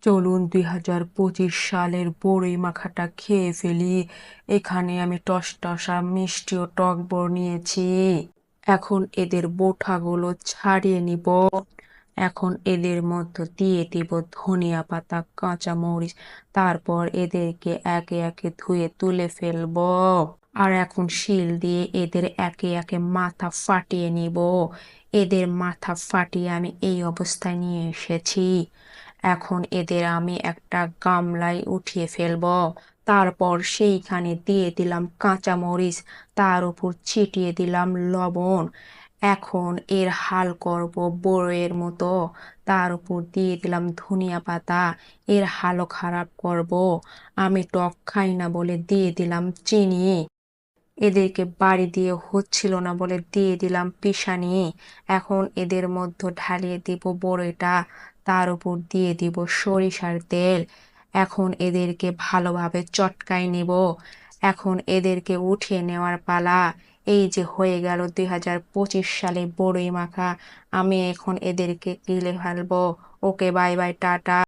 চলুন 2025 সালের বড়ই মাখাটা খেয়ে ফেলি। এখানে আমি টসটসা মিষ্টি ও টক বড় নিয়েছি। এখন এদের বোঁটাগুলো ছাড়িয়ে নিব। এখন এদের মধ্যে দিয়ে দিব ধনিয়া পাতা, কাঁচা মরিচ। তারপর এদেরকে একে একে ধুয়ে তুলে ফেলবো। আর এখন শিল দিয়ে এদের একে একে মাথা ফাটিয়ে নিব। এদের মাথা ফাটিয়ে আমি এই অবস্থায় নিয়ে এসেছি। এখন এদের আমি একটা গামলায় উঠিয়ে ফেলবো। তারপর সেইখানে দিয়ে দিলাম কাঁচা মরিচ, তার উপর ছিটিয়ে দিলাম লবণ। এখন এর হাল করব বড়ের মতো। তার উপর দিয়ে দিলাম ধনিয়া পাতা। এর হালও খারাপ করব। আমি টক খাই না বলে দিয়ে দিলাম চিনি। এদেরকে বাড়ি দিয়ে হচ্ছিল না বলে দিয়ে দিলাম পিষানি। এখন এদের মধ্যে ঢালিয়ে দিব বড়িটা। তার উপর দিয়ে দিব সরিষার তেল। এখন এদেরকে ভালোভাবে চটকাই নিব। এখন এদেরকে উঠিয়ে নেওয়ার পালা। এই যে হয়ে গেল 2025 সালে বড়ই মাখা। আমি এখন এদেরকে গিলে ফেলবো। ওকে, বাই বাই, টাটা।